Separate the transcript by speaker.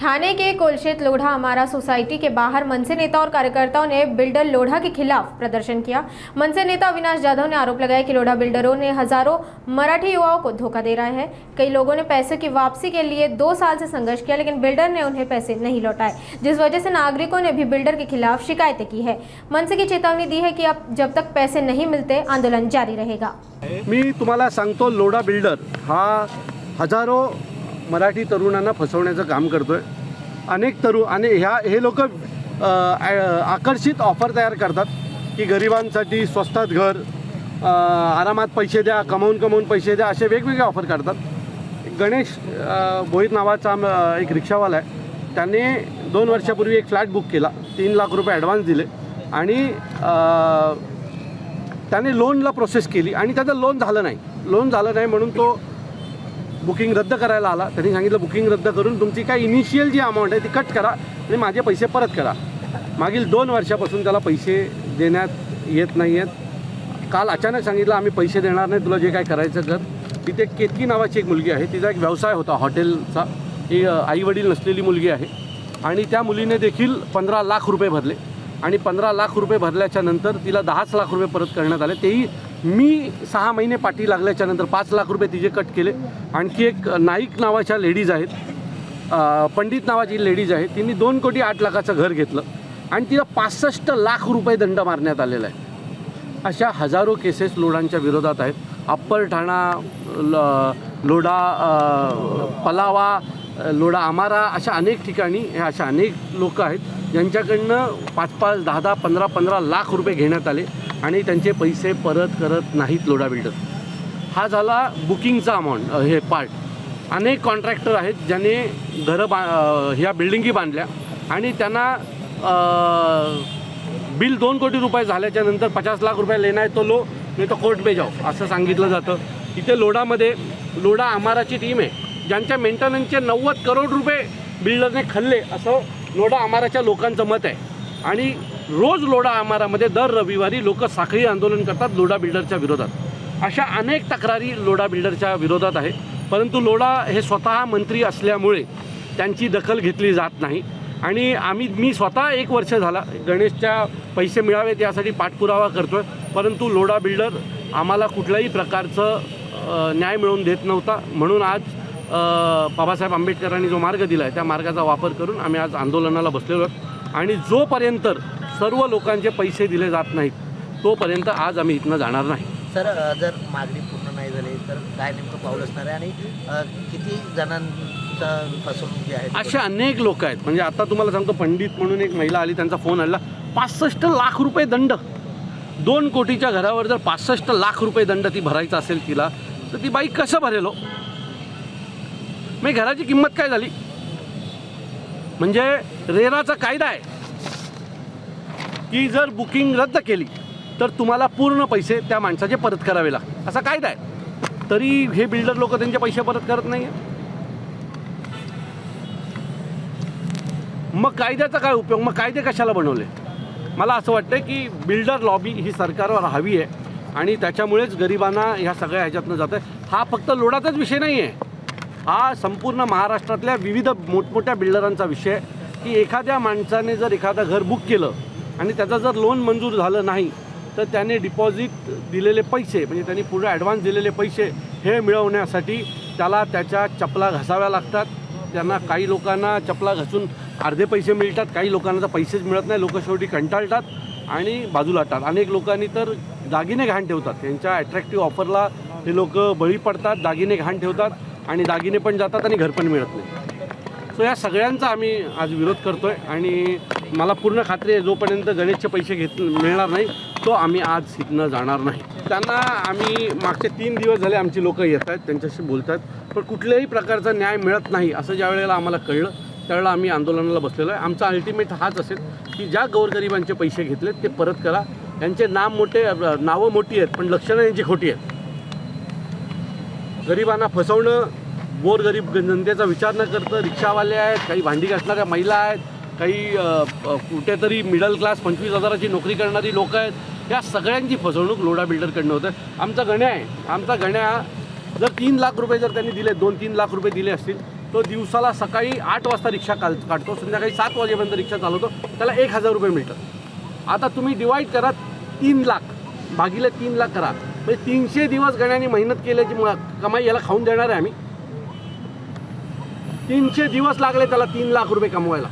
Speaker 1: थाने के कोलशेत लोढ़ा अमारा सोसाइटी के बाहर मनसे नेता और कार्यकर्ताओं ने बिल्डर लोढ़ा के खिलाफ प्रदर्शन किया। मनसे नेता अविनाश जाधव ने आरोप लगाया कि लोढ़ा बिल्डरों ने हजारों मराठी युवाओं को धोखा दे रहा है। कई लोगों ने पैसे की वापसी के लिए 2 साल से संघर्ष किया, लेकिन बिल्डर ने उन्हें पैसे नहीं लौटाए, जिस वजह से नागरिकों ने भी बिल्डर के खिलाफ शिकायतें की है। मनसे की चेतावनी दी है कि अब जब तक पैसे नहीं मिलते आंदोलन जारी रहेगा।
Speaker 2: मी तुम्हाला सांगतो, लोढ़ा बिल्डर हा हजारों मराठी तरुणांना फसवण्याचं काम करतोय। अनेक तरुण आणि हे लोक आकर्षित ऑफर तयार करतात की गरिबांसाठी स्वस्तात घर, आरामात पैसे द्या, कमवून पैसे द्या, असे वेगवेगळे ऑफर करतात। गणेश भोईर नावाचा एक रिक्षावाला आहे, त्याने 2 वर्षापूर्वी एक फ्लॅट बुक केला, 3 लाख रुपये ॲडव्हान्स दिले आणि त्याने लोनला प्रोसेस केली आणि त्याचं लोन झालं नाही म्हणून तो बुकिंग रद्द करायला आला। त्यांनी सांगितलं बुकिंग रद्द करून तुमची काय इनिशियल जी अमाऊंट आहे ती कट करा आणि माझे पैसे परत करा। मागील 2 वर्षापासून त्याला पैसे देण्यात येत नाही आहेत। काल अचानक सांगितलं आम्ही पैसे देणार नाही, तुला जे काय करायचं कर। तिथे केतकी नावाची एक मुलगी आहे, तिचा एक व्यवसाय होता हॉटेलचा, ही आईवडील नसलेली मुलगी आहे आणि त्या मुलीने देखील 15 लाख रुपये भरले आणि 15 लाख रुपये भरल्याच्या नंतर तिला 10 लाख रुपये परत करण्यात आले। तेही मी 6 महिने पाठी लागल्याच्या नंतर 5 लाख रुपये तिचे कट केले। आणखी एक नाईक नावाच्या लेडीज आहेत, पंडित नावाची लेडीज आहे, तिने 2 कोटी 8 लाखाचं घर घेतलं आणि तिला 65 लाख रुपये दंड मारण्यात आलेला आहे। अशा हजारो केसेस लोढांच्या विरोधात आहेत। अप्पर ठाणा, लोढा पलावा, लोढा अमारा, अशा अनेक ठिकाणी हे अशा अनेक लोक आहेत ज्यांच्याकडनं 5-5, 10-10, 15-15 लाख रुपये घेण्यात आले आणि त्यांचे पैसे परत करत नाहीत लोढा बिल्डर। हा झाला बुकिंगचा अमाऊंट, हे पार्ट। अनेक कॉन्ट्रॅक्टर आहेत ज्याने घरं ह्या बिल्डिंगी बांधल्या आणि त्यांना बिल 2 कोटी रुपये झाल्याच्या नंतर 50 लाख रुपये लेना है तो लो, नाही तो कोर्ट पे जाओ, असं सांगितलं जातं। इथे लोढामध्ये लोढा अमाराची टीम आहे ज्यांच्या मेंटेनन्सचे 90 करोड रुपये बिल्डरने खाल्ले, असं लोढा अमाराच्या लोकांचं मत आहे। आणि रोज लोढा अमारामध्ये दर रविवारी लोक साखळी आंदोलन करतात लोढा बिल्डरच्या विरोधात। अशा अनेक तक्रारी लोढा बिल्डरच्या विरोधात आहे, परंतु लोढा हे स्वतः मंत्री असल्यामुळे त्यांची दखल घेतली जात नाही। आणि मी स्वतः 1 वर्ष झाला गणेशच्या पैसे मिळावेत यासाठी पाठपुरावा करतोय, परंतु लोढा बिल्डर आम्हाला कुठल्याही प्रकारचं न्याय मिळवून देत नव्हता। म्हणून आज बाबासाहेब आंबेडकरांनी जो मार्ग दिला आहे त्या मार्गाचा वापर करून आम्ही आज आंदोलनाला बसलेलो आहोत आणि जोपर्यंत सर्व लोकांचे पैसे दिले जात नाहीत तोपर्यंत आज आम्ही इथनं जाणार नाही।
Speaker 3: सर, जर मागणी पूर्ण नाही झाली तर काय नेमकं पाऊल असणार आहे आणि किती जणांचा फसवणूक जी आहे?
Speaker 2: असे अनेक लोक आहेत। म्हणजे आता तुम्हाला सांगतो, पंडित म्हणून एक महिला आली, त्यांचा फोन आला, 65 लाख रुपये दंड। 2 कोटीच्या घरावर जर 65 लाख रुपये दंड ती भरायचा असेल तिला, तर ती बाई कसं भरेल हो? मग घराची किंमत काय झाली? म्हणजे रेराचा कायदा आहे की जर बुकिंग रद्द केली तर तुम्हाला पूर्ण पैसे त्या माणसाचे परत करावे लागतात, असा कायदा आहे। तरी हे बिल्डर लोक त्यांचे पैसे परत करत नाही। मग कायद्याचा काय उपयोग? मग कायदे कशाला बनवले? मला असं वाटतं की बिल्डर लॉबी ही सरकारवर हवी आहे आणि त्याच्यामुळेच गरिबांना ह्या सगळ्या ह्याच्यातनं जातं आहे। हा फक्त लोढाचाच विषय नाही आहे, हा संपूर्ण महाराष्ट्रातल्या विविध मोठमोठ्या बिल्डरांचा विषय आहे की एखाद्या माणसाने जर एखादं घर बुक केलं आणि त्याचं जर लोन मंजूर झालं नाही तर त्याने डिपॉझिट दिलेले पैसे, म्हणजे त्यांनी पुढे ॲडव्हान्स दिलेले पैसे हे मिळवण्यासाठी त्याला त्याच्या चपला घासाव्या लागतात। त्यांना काही लोकांना चपला घासून अर्धे पैसे मिळतात, काही लोकांना तर पैसेच मिळत नाही। लोक शेवटी कंटाळतात आणि बाजूला टाकतात। अनेक लोकांनी तर दागिने घाण ठेवतात, त्यांच्या ॲट्रॅक्टिव्ह ऑफरला हे लोक बळी पडतात, दागिने घाण ठेवतात आणि दागिने पण जातात आणि घर पण मिळत नाही। सो या सगळ्यांचा आम्ही आज विरोध करतो आहे आणि मला पूर्ण खात्री आहे जोपर्यंत गणेशचे पैसे मिळणार नाही तो आम्ही आज इथनं जाणार नाही। त्यांना आम्ही मागचे 3 दिवस झाले आमची लोक येत आहेत, त्यांच्याशी बोलत आहेत, पण कुठल्याही प्रकारचा न्याय मिळत नाही असं ज्या वेळेला आम्हाला कळलं त्यावेळेला आम्ही आंदोलनाला बसलेलो आहे। आमचा अल्टिमेट हाच असेल की ज्या गोरगरिबांचे पैसे घेतलेत ते परत करा। त्यांचे नावं मोठी आहेत पण लक्षणं यांची खोटी आहेत। गरिबांना फसवणं, गोरगरीब जनतेचा विचार न करतं रिक्षावाले आहेत, काही भांडी घासणाऱ्या महिला आहेत, काही कुठेतरी मिडल क्लास 25,000ची नोकरी करणारी लोक आहेत, या सगळ्यांची फसवणूक लोढा बिल्डरकडनं होतं। आमचा गण्या जर 3 लाख रुपये जर त्यांनी दिले, 2-3 लाख रुपये दिले असतील तो दिवसाला सकाळी 8 वाजता रिक्षा काढतो, संध्याकाळी 7 वाजेपर्यंत रिक्षा चालवतो, त्याला 1,000 रुपये मिळतात. आता तुम्ही डिवाईड करा 3 लाख भागिले 3 लाख करा, म्हणजे 300 दिवस गण्याने मेहनत केल्याची कमाई याला खाऊन देणार आहे आम्ही. 300 दिवस लागले त्याला 3 लाख रुपये कमवायला.